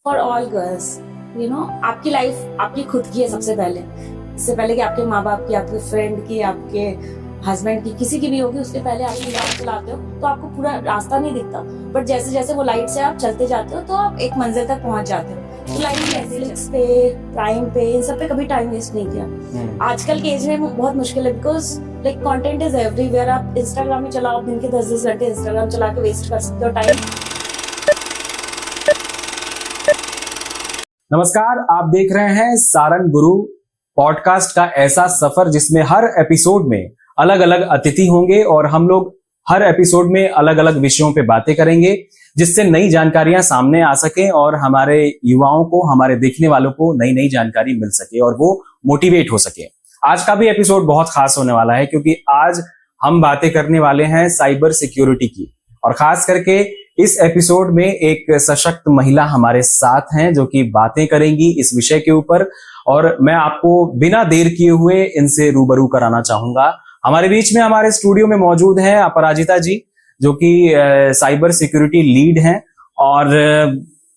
For all girls, you know, आपकी life आपकी खुद की है सबसे पहले। इससे पहले कि आपके माँ बाप की, आपके फ्रेंड की, आपके हस्बैंड की, किसी की भी होगी, उसके पहले आप लाइफ चलाते हो तो आपको पूरा रास्ता नहीं दिखता। बट जैसे जैसे वो लाइट से आप चलते जाते हो तो आप एक मंजिल तक पहुंच जाते हो। तो लाइफ नेटफ्लिक्स पे, प्राइम पे, इन सब पे कभी टाइम वेस्ट नहीं किया। आजकल के एज में बहुत मुश्किल है, because like content is everywhere. आप इंस्टाग्राम में चलाओ, दिन के 10-10 घंटे इंस्टाग्राम चला के वेस्ट कर सकते हो टाइम। नमस्कार, आप देख रहे हैं सारंग गुरु पॉडकास्ट का ऐसा सफर जिसमें हर एपिसोड में अलग अलग अतिथि होंगे और हम लोग हर एपिसोड में अलग अलग विषयों पे बातें करेंगे जिससे नई जानकारियां सामने आ सके और हमारे युवाओं को, हमारे देखने वालों को नई नई जानकारी मिल सके और वो मोटिवेट हो सके। आज का भी एपिसोड बहुत खास होने वाला है क्योंकि आज हम बातें करने वाले हैं साइबर सिक्योरिटी की, और खास करके इस एपिसोड में एक सशक्त महिला हमारे साथ हैं जो कि बातें करेंगी इस विषय के ऊपर, और मैं आपको बिना देर किए हुए इनसे रूबरू कराना चाहूंगा। हमारे बीच में, हमारे स्टूडियो में मौजूद है अपराजिता जी, जो कि साइबर सिक्योरिटी लीड हैं और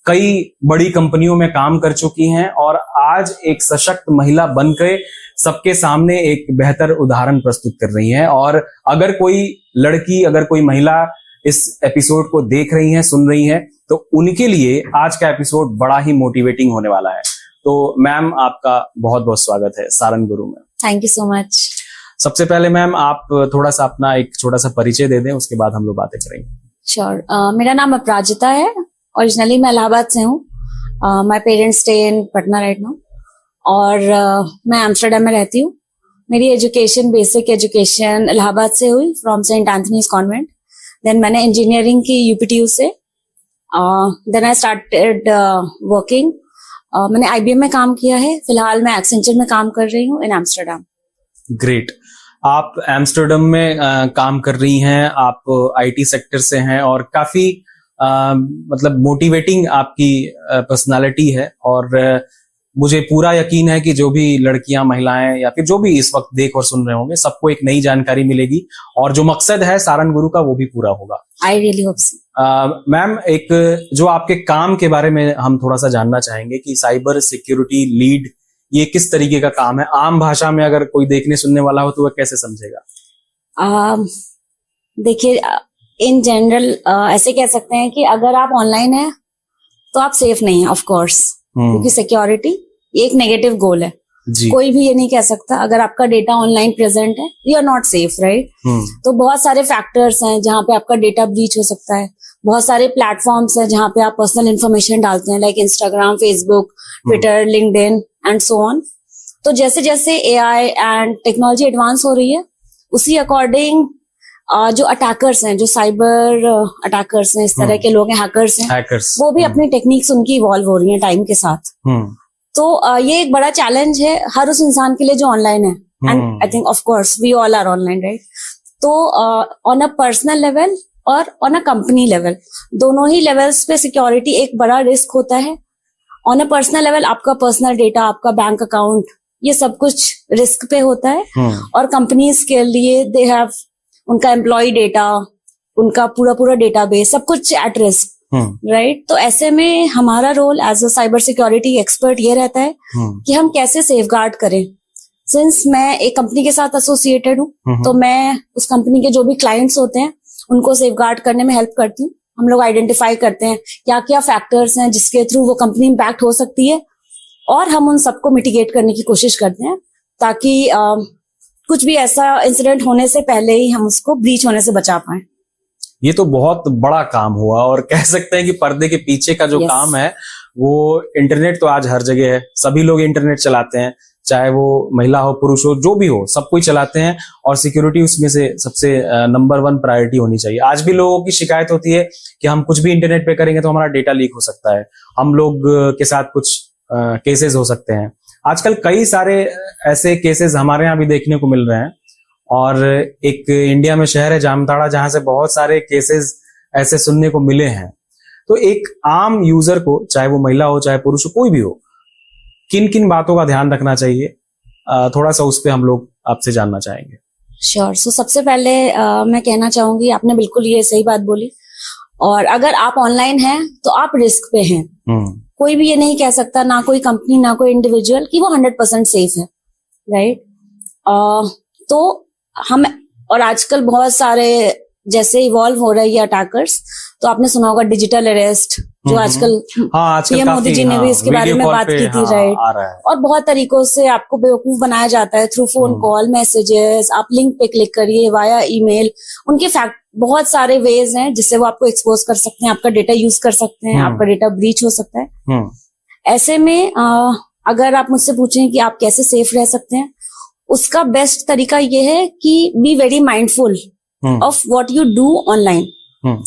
कई बड़ी कंपनियों में काम कर चुकी हैं और आज एक सशक्त महिला बनकर सबके सामने एक बेहतर उदाहरण प्रस्तुत कर रही हैं। और अगर कोई लड़की, अगर कोई महिला इस एपिसोड को देख रही हैं, सुन रही हैं, तो उनके लिए आज का एपिसोड बड़ा ही मोटिवेटिंग होने वाला है। तो मैम, आपका बहुत बहुत स्वागत है सारंग गुरु में। Thank you so much. सबसे पहले मैम, आप थोड़ा सा अपना एक छोटा सा परिचय दे दें, उसके बाद हम लोग बातें करेंगे। श्योर। मेरा नाम अपराजिता है। ओरिजिनली मैं इलाहाबाद से हूँ। My parents stay in Patna right now, और मैं एम्स्टर्डम में रहती हूँ। मेरी एजुकेशन, बेसिक एजुकेशन इलाहाबाद से हुई, from Saint Anthony's convent. Then मैंने इंजीनियरिंग की यूपीटीयू से। Then I started working. मैंने आईबीएम में काम किया है। फिलहाल मैं एक्सेंचर में काम कर रही हूँ इन एम्स्टर्डम। ग्रेट। आप एम्स्टर्डम में काम कर रही हैं, आप आईटी सेक्टर से हैं और काफी मतलब मोटिवेटिंग आपकी पर्सनालिटी है। और मुझे पूरा यकीन है कि जो भी लड़कियां, महिलाएं या फिर जो भी इस वक्त देख और सुन रहे होंगे, सबको एक नई जानकारी मिलेगी और जो मकसद है सारंग गुरु का वो भी पूरा होगा। I really hope so. Ma'am, एक जो आपके काम के बारे में हम थोड़ा सा जानना चाहेंगे कि साइबर सिक्योरिटी लीड ये किस तरीके का काम है। आम भाषा में अगर कोई देखने सुनने वाला हो तो वह कैसे समझेगा? देखिए, इन जनरल ऐसे कह सकते हैं कि अगर आप ऑनलाइन हैं तो आप सेफ नहीं है, ऑफ कोर्स, क्योंकि सिक्योरिटी एक नेगेटिव गोल है। कोई भी ये नहीं कह सकता अगर आपका डेटा ऑनलाइन प्रेजेंट है you are not safe, right? तो बहुत सारे फैक्टर्स हैं जहां पे आपका डेटा ब्रीच हो सकता है। बहुत सारे प्लेटफॉर्म्स हैं जहां पे आप पर्सनल इंफॉर्मेशन डालते हैं, like Instagram, Facebook, Twitter, LinkedIn and so on. तो जैसे जैसे एआई एंड टेक्नोलॉजी एडवांस हो रही है, उसी अकॉर्डिंग जो अटैकर्स हैं, जो साइबर अटैकर्स हैं, इस तरह के लोग हैं, हैकर्स हैं, वो भी अपनी टेक्निक्स उनकी इवॉल्व हो रही हैं टाइम के साथ। तो ये एक बड़ा चैलेंज है हर उस इंसान के लिए जो ऑनलाइन है, and I think of course we all are online, right? तो ऑन अ पर्सनल लेवल और ऑन अ कंपनी लेवल, दोनों ही लेवल्स पे सिक्योरिटी एक बड़ा रिस्क होता है। ऑन अ पर्सनल लेवल आपका पर्सनल डेटा, आपका बैंक अकाउंट, ये सब कुछ रिस्क पे होता है। और कंपनीज के लिए दे हैव उनका एम्प्लॉय डेटा, उनका पूरा डेटाबेस, सब कुछ एट रिस्क, राइट? तो ऐसे में हमारा role as a cyber security expert ये रहता है कि हम कैसे सेफगार्ड करें। सिंस मैं एक कंपनी के साथ एसोसिएटेड हूँ, तो मैं उस कंपनी के जो भी क्लाइंट्स होते हैं उनको सेफगार्ड करने में हेल्प करती हूँ। हम लोग आइडेंटिफाई करते हैं क्या क्या फैक्टर्स हैं जिसके थ्रू वो कंपनी इम्पैक्ट हो सकती है, और हम उन सबको मिटिगेट करने की कोशिश करते हैं ताकि कुछ भी ऐसा इंसिडेंट होने से पहले ही हम उसको ब्रीच होने से बचा पाए। ये तो बहुत बड़ा काम हुआ, और कह सकते हैं कि पर्दे के पीछे का जो काम है वो इंटरनेट तो आज हर जगह है। सभी लोग इंटरनेट चलाते हैं, चाहे वो महिला हो, पुरुष हो, जो भी हो, सब कोई चलाते हैं, और सिक्योरिटी उसमें से सबसे नंबर 1 प्रायोरिटी होनी चाहिए। आज भी लोगों की शिकायत होती है कि हम कुछ भी इंटरनेट पे करेंगे तो हमारा डेटा लीक हो सकता है, हम लोग के साथ कुछ केसेस हो सकते हैं। आजकल कई सारे ऐसे केसेस हमारे यहाँ भी देखने को मिल रहे हैं, और एक इंडिया में शहर है जामताड़ा जहां से बहुत सारे केसेस ऐसे सुनने को मिले हैं। तो एक आम यूजर को, चाहे वो महिला हो, चाहे पुरुष हो, कोई भी हो, किन किन बातों का ध्यान रखना चाहिए, थोड़ा सा उस पे हम लोग आपसे जानना चाहेंगे। श्योर। सो सबसे पहले मैं कहना चाहूंगी, आपने बिल्कुल ये सही बात बोली, और अगर आप ऑनलाइन हैं तो आप रिस्क पे हैं। कोई भी ये नहीं कह सकता, ना कोई कंपनी ना कोई इंडिविजुअल, कि वो 100% सेफ है, राइट। तो हम, और आजकल बहुत सारे जैसे इवॉल्व हो रहे हैं अटैकर्स, तो आपने सुना होगा डिजिटल अरेस्ट, जो आजकल पीएम मोदी जी ने भी इसके बारे में बात की थी, राइट। और बहुत तरीकों से आपको बेवकूफ बनाया जाता है, थ्रू फोन कॉल, मैसेजेस, आप लिंक पे क्लिक करिए, वाया ईमेल, उनके फैक्ट बहुत सारे वेज हैं जिससे वो आपको एक्सपोज कर सकते हैं, आपका डेटा यूज कर सकते हैं, आपका डेटा ब्रीच हो सकता है। ऐसे में अगर आप मुझसे पूछें कि आप कैसे सेफ रह सकते हैं, उसका बेस्ट तरीका ये है कि be very mindful of what you do online.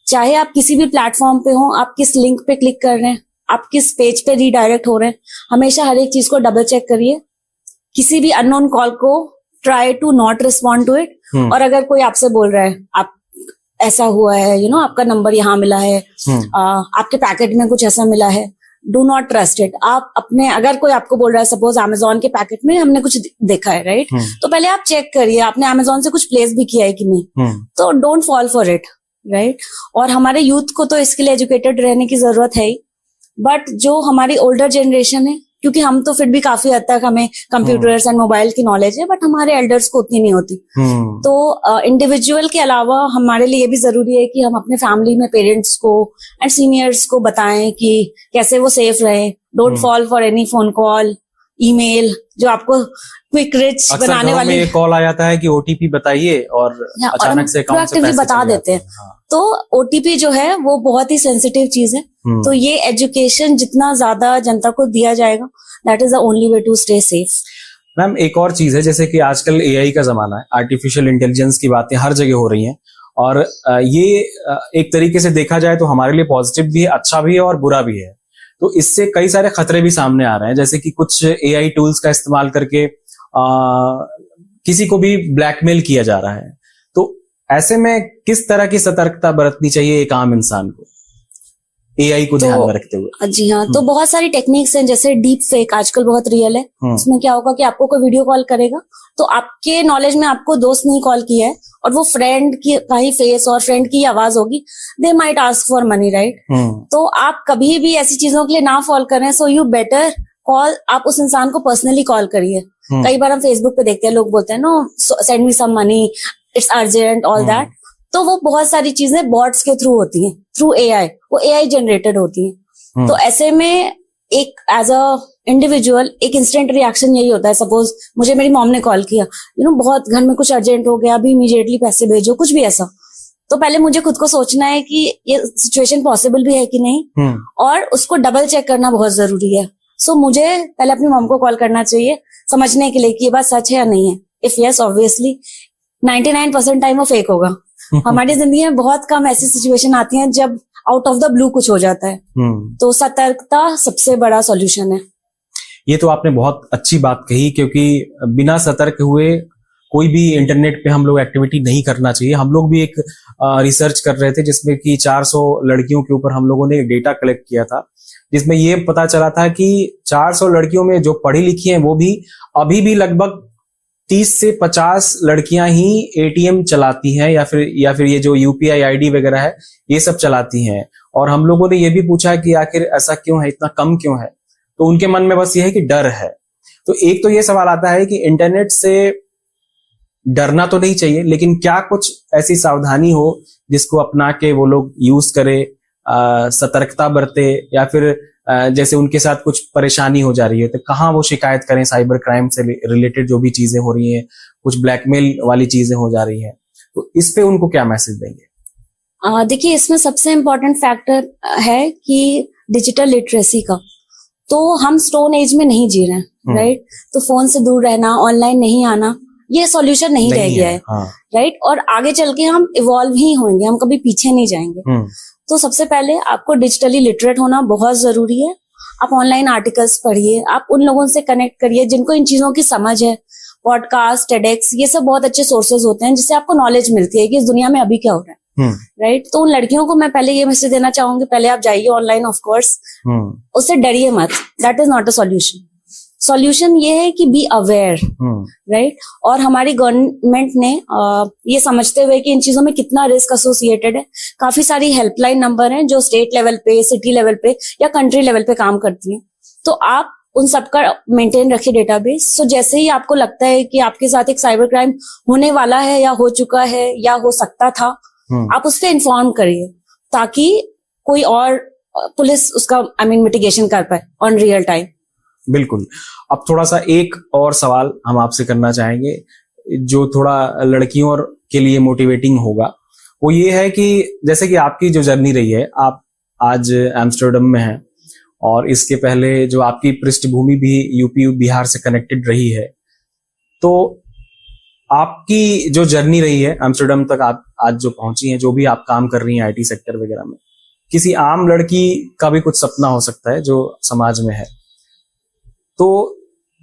चाहे आप किसी भी प्लेटफॉर्म पे हो, आप किस लिंक पे क्लिक कर रहे हैं, आप किस पेज पे रीडायरेक्ट हो रहे हैं, हमेशा हर एक चीज को डबल चेक करिए। किसी भी अननोन कॉल को try to not respond to it. और अगर कोई आपसे बोल रहा है आप ऐसा हुआ है, आपका नंबर यहाँ मिला है, आपके पैकेट में कुछ ऐसा मिला है, डू नॉट ट्रस्ट इट। आप अपने, अगर कोई आपको बोल रहा है सपोज अमेजोन के पैकेट में हमने कुछ देखा है, राइट, तो पहले आप चेक करिए आपने अमेजोन से कुछ प्लेस भी किया है कि नहीं। तो don't fall for it, right. और हमारे यूथ को तो इसके लिए एजुकेटेड रहने की जरूरत है ही, बट जो हमारी ओल्डर जनरेशन है, क्योंकि हम तो फिर भी काफी हद तक हमें कंप्यूटर्स एंड मोबाइल की नॉलेज है, बट हमारे एल्डर्स को उतनी नहीं होती। तो इंडिविजुअल के अलावा हमारे लिए ये भी जरूरी है कि हम अपने फैमिली में पेरेंट्स को एंड सीनियर्स को बताएं कि कैसे वो सेफ रहे। Don't fall for any phone call, email जो आपको क्विक रिच बनाने वाली। ये कॉल आ जाता है कि ओटीपी बताइए और अचानक से अकाउंट से पैसे बता देते हैं। तो ओटीपी जो है वो बहुत ही सेंसिटिव चीज है। तो ये एजुकेशन जितना ज्यादा जनता को दिया जाएगा, that is the only way to stay safe. Ma'am एक और चीज है, जैसे कि आजकल एआई का जमाना है, आर्टिफिशियल इंटेलिजेंस की बातें हर जगह हो रही हैं, और ये एक तरीके से देखा जाए तो हमारे लिए पॉजिटिव भी है, अच्छा भी है और बुरा भी है। तो इससे कई सारे खतरे भी सामने आ रहे हैं, जैसे कि कुछ एआई टूल्स का इस्तेमाल करके किसी को भी ब्लैकमेल किया जा रहा है। तो ऐसे में किस तरह की सतर्कता बरतनी चाहिए एक आम इंसान को एआई को ध्यान में रखते हुए? जी हाँ, तो बहुत सारी टेक्निक्स हैं, जैसे डीप फेक आजकल बहुत रियल है। उसमें क्या होगा कि आपको कोई वीडियो कॉल करेगा, तो आपके नॉलेज में आपको दोस्त नहीं कॉल किया है और वो फ्रेंड की का ही फेस और फ्रेंड की आवाज होगी। They might ask for money, right. तो आप कभी भी ऐसी चीजों के लिए ना फॉल करें। सो यू बेटर कॉल, आप उस इंसान को पर्सनली कॉल करिए। कई बार हम फेसबुक पे देखते हैं, लोग बोलते हैं no send me some money, it's urgent, all that. तो वो बहुत सारी चीजें बॉट्स के थ्रू होती हैं, थ्रू एआई, वो एआई जनरेटेड होती हैं। तो ऐसे में एक एज अ इंडिविजुअल एक इंस्टेंट रिएक्शन यही होता है। सपोज मुझे मेरी मॉम ने कॉल किया, बहुत घर में कुछ अर्जेंट हो गया, अभी इमीडिएटली पैसे भेजो, कुछ भी ऐसा। तो पहले मुझे खुद को सोचना है कि ये सिचुएशन पॉसिबल भी है कि नहीं, और उसको डबल चेक करना बहुत जरूरी है। सो मुझे पहले अपनी मॉम को कॉल करना चाहिए समझने के लिए कि ये बात सच है या नहीं है। इफ यस, ऑब्वियसली 99% टाइम वो फेक होगा। हमारी जिंदगी में बहुत कम ऐसी सिचुएशन आती हैं जब आउट ऑफ द ब्लू कुछ हो जाता है। तो सतर्कता सबसे बड़ा सॉल्यूशन है। ये तो आपने बहुत अच्छी बात कही, क्योंकि बिना सतर्क हुए कोई भी इंटरनेट पे हम लोग एक्टिविटी नहीं करना चाहिए। हम लोग भी एक रिसर्च कर रहे थे जिसमें कि 400 लड़कियों के ऊपर हम लोगों ने डेटा कलेक्ट किया था, जिसमें ये पता चला था कि 400 लड़कियों में जो पढ़ी लिखी हैं वो भी अभी भी लगभग 30 से 50 लड़कियां ही एटीएम चलाती हैं, या फिर ये जो यूपीआई आईडी वगैरह है ये सब चलाती हैं। और हम लोगों ने ये भी पूछा कि आखिर ऐसा क्यों है, इतना कम क्यों है? तो उनके मन में बस ये है कि डर है। तो एक तो ये सवाल आता है कि इंटरनेट से डरना तो नहीं चाहिए, लेकिन क्या कुछ ऐसी सावधानी हो जिसको अपना के वो लोग यूज करे, सतर्कता बरते, या फिर जैसे उनके साथ कुछ परेशानी हो जा रही है तो कहाँ वो शिकायत करें? साइबर क्राइम से रिलेटेड जो भी चीजें हो रही हैं, कुछ ब्लैकमेल वाली चीजें हो जा रही हैं, तो इस पे उनको क्या मैसेज देंगे? देखिए, इसमें सबसे इम्पोर्टेंट फैक्टर है कि डिजिटल लिटरेसी का। तो हम स्टोन एज में नहीं जी रहे हैं, राइट। तो फोन से दूर रहना, ऑनलाइन नहीं आना, ये सॉल्यूशन नहीं रह गया है, राइट। और आगे चल के हम इवॉल्व ही होंगे, हम कभी पीछे नहीं जाएंगे। तो सबसे पहले आपको डिजिटली लिटरेट होना बहुत जरूरी है। आप ऑनलाइन आर्टिकल्स पढ़िए, आप उन लोगों से कनेक्ट करिए जिनको इन चीजों की समझ है। पॉडकास्ट, टेडेक्स, ये सब बहुत अच्छे सोर्सेज होते हैं जिससे आपको नॉलेज मिलती है कि इस दुनिया में अभी क्या हो रहा है, राइट। तो उन लड़कियों को मैं पहले ये मैसेज देना चाहूंगी, पहले आप जाइए ऑनलाइन, ऑफ कोर्स, उससे डरिए मत, that is not a solution. Solution ये है कि बी अवेयर, राइट। और हमारी गवर्नमेंट ने ये समझते हुए कि इन चीजों में कितना रिस्क एसोसिएटेड है, काफी सारी हेल्पलाइन नंबर हैं जो स्टेट लेवल पे, सिटी लेवल पे या कंट्री लेवल पे काम करती हैं। तो आप उन सबका मेंटेन रखिए डेटाबेस। सो जैसे ही आपको लगता है कि आपके साथ एक साइबर क्राइम होने वाला है या हो चुका है या हो सकता था, आप उससे इन्फॉर्म करिए ताकि कोई और पुलिस उसका मिटिगेशन कर पाए ऑन रियल टाइम। बिल्कुल। अब थोड़ा सा एक और सवाल हम आपसे करना चाहेंगे जो थोड़ा लड़कियों के लिए मोटिवेटिंग होगा। वो ये है कि जैसे कि आपकी जो जर्नी रही है, आप आज एम्स्टर्डम में हैं और इसके पहले जो आपकी पृष्ठभूमि भी यूपी बिहार से कनेक्टेड रही है, तो आपकी जो जर्नी रही है एम्स्टर्डम तक आप आज जो पहुंची हैं, जो भी आप काम कर रही हैं आईटी सेक्टर वगैरह में, किसी आम लड़की का भी कुछ सपना हो सकता है जो समाज में है। तो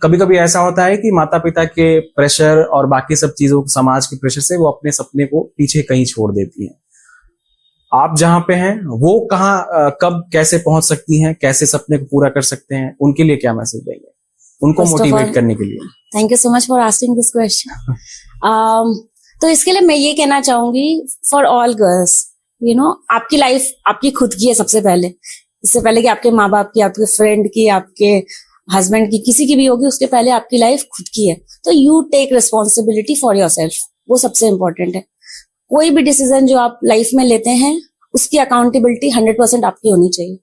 कभी कभी ऐसा होता है कि माता पिता के प्रेशर और बाकी सब चीजों, समाज के प्रेशर से वो अपने सपने को पीछे कहीं छोड़ देती हैं। आप जहां पे हैं वो कहाँ, कब, कैसे पहुंच सकती हैं, कैसे सपने को पूरा कर सकते हैं, उनके लिए क्या मैसेज देंगे उनको मोटिवेट करने के लिए? Thank you so much for asking this question. तो इसके लिए मैं ये कहना चाहूंगी फॉर ऑल गर्ल्स, आपकी लाइफ आपकी खुद की है सबसे पहले। इससे पहले कि आपके माँ बाप की, आपके फ्रेंड की, आपके हस्बैंड की, किसी की भी होगी, उसके पहले आपकी लाइफ खुद की है। तो you take responsibility for yourself, वो सबसे इंपॉर्टेंट है। कोई भी डिसीजन जो आप लाइफ में लेते हैं उसकी अकाउंटेबिलिटी 100% आपकी होनी चाहिए।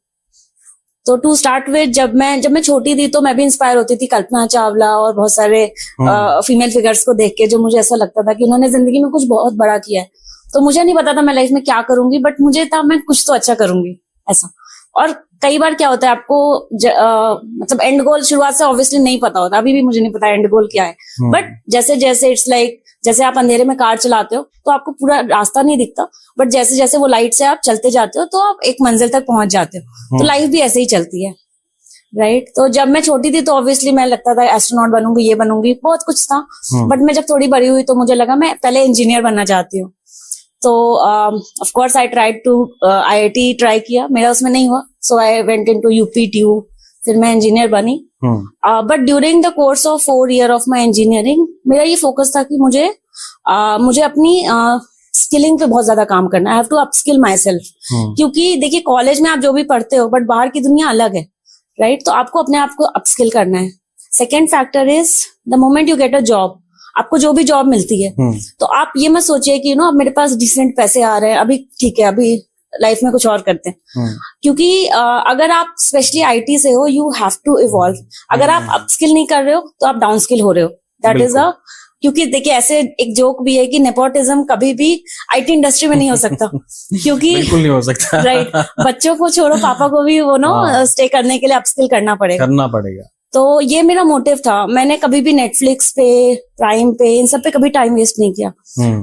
तो टू स्टार्ट विद, जब मैं छोटी थी तो मैं भी इंस्पायर होती थी कल्पना चावला और बहुत सारे फीमेल फिगर्स को देख के, जो मुझे ऐसा लगता था कि उन्होंने जिंदगी में कुछ बहुत बड़ा किया है। तो मुझे नहीं पता था मैं लाइफ में क्या करूंगी, बट मुझे था मैं कुछ तो अच्छा करूंगी ऐसा। और कई बार क्या होता है, आपको मतलब एंड गोल शुरुआत से ऑब्वियसली नहीं पता होता, अभी भी मुझे नहीं पता एंड गोल क्या है, बट जैसे जैसे इट्स लाइक जैसे आप अंधेरे में कार चलाते हो तो आपको पूरा रास्ता नहीं दिखता, बट जैसे जैसे वो लाइट से आप चलते जाते हो तो आप एक मंजिल तक पहुंच जाते हो। तो लाइफ भी ऐसे ही चलती है, राइट। तो जब मैं छोटी थी तो ऑब्वियसली मैं लगता था एस्ट्रोनॉट बनूंगी, ये बनूंगी, बहुत कुछ था। बट मैं जब थोड़ी बड़ी हुई तो मुझे लगा मैं पहले इंजीनियर बनना चाहती हूँ। तो of course I tried to IIT try किया, मेरा उसमें नहीं हुआ, सो आई वेंट इनटू UP-TU, फिर मैं इंजीनियर बनी। But during the course of 4 years of my engineering मेरा ये फोकस था कि मुझे अपनी स्किलिंग पे बहुत ज्यादा काम करना है। I have to upskill my self, क्योंकि देखिए कॉलेज में आप जो भी पढ़ते हो बट बाहर की दुनिया अलग है, राइट। तो आपको अपने आप को अपस्किल करना है। Second factor is the moment you get a job, आपको जो भी जॉब मिलती है तो आप ये मत सोचिए कि अब मेरे पास डिसेंट पैसे आ रहे हैं, अभी ठीक है, अभी लाइफ में कुछ और करते हैं। क्योंकि अगर आप स्पेशली IT से हो, यू हैव टू इवॉल्व। अगर आप अपस्किल नहीं कर रहे हो तो आप डाउन स्किल हो रहे हो। दैट इज क्योंकि देखिए ऐसे एक जोक भी है कि नेपोटिज्म कभी भी IT इंडस्ट्री में नहीं हो सकता, क्योंकि बिल्कुल नहीं हो सकता, राइट। बच्चों को छोड़ो, पापा को भी वो स्टे करने के लिए अपस्किल करना पड़ेगा। तो ये मेरा मोटिव था। मैंने कभी भी नेटफ्लिक्स पे, प्राइम पे, इन सब पे कभी टाइम वेस्ट नहीं किया।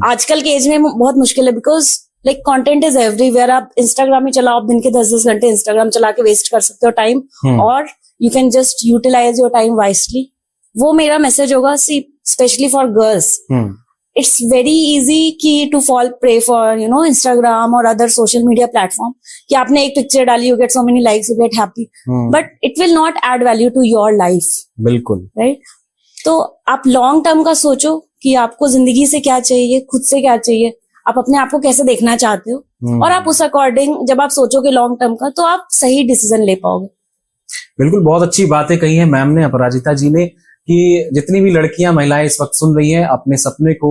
आजकल के एज में बहुत मुश्किल है, because like content is everywhere. आप इंस्टाग्राम ही चलाओ, आप दिन के 10-10 घंटे इंस्टाग्राम चला के वेस्ट कर सकते हो टाइम, और you can just utilise your time wisely. वो मेरा मैसेज होगा, specially for girls. It's very easy कि to fall prey for Instagram और अदर सोशल मीडिया प्लेटफॉर्म, कि आपने एक पिक्चर डाली, you get so many likes, you get happy, but it will not add value to your life. बिल्कुल, right. तो आप long term का सोचो कि आपको जिंदगी से क्या चाहिए, खुद से क्या चाहिए, आप अपने आप को कैसे देखना चाहते हो, और आप उस अकॉर्डिंग जब आप सोचोगे लॉन्ग टर्म का, तो आप सही डिसीजन ले पाओगे। बिल्कुल, बहुत अच्छी बातें कही है मैम ने, अपराजिता जी ने, कि जितनी भी लड़कियां, महिलाएं इस वक्त सुन रही हैं, अपने सपने को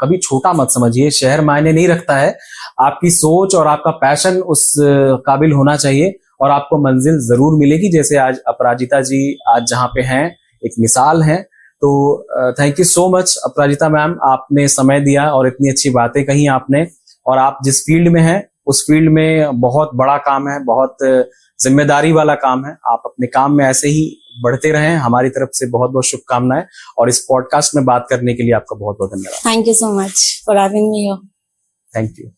कभी छोटा मत समझिए। शहर मायने नहीं रखता है, आपकी सोच और आपका पैशन उस काबिल होना चाहिए और आपको मंजिल जरूर मिलेगी। जैसे आज अपराजिता जी आज जहां पे हैं, एक मिसाल है। तो thank you so much Aparajita ma'am, आपने समय दिया और इतनी अच्छी बातें कही आपने। और आप जिस फील्ड में हैं उस फील्ड में बहुत बड़ा काम है, बहुत जिम्मेदारी वाला काम है। आप अपने काम में ऐसे ही बढ़ते रहें। हमारी तरफ से बहुत बहुत शुभकामनाएं, और इस पॉडकास्ट में बात करने के लिए आपका बहुत बहुत धन्यवाद। Thank you so much for having me here. Thank you.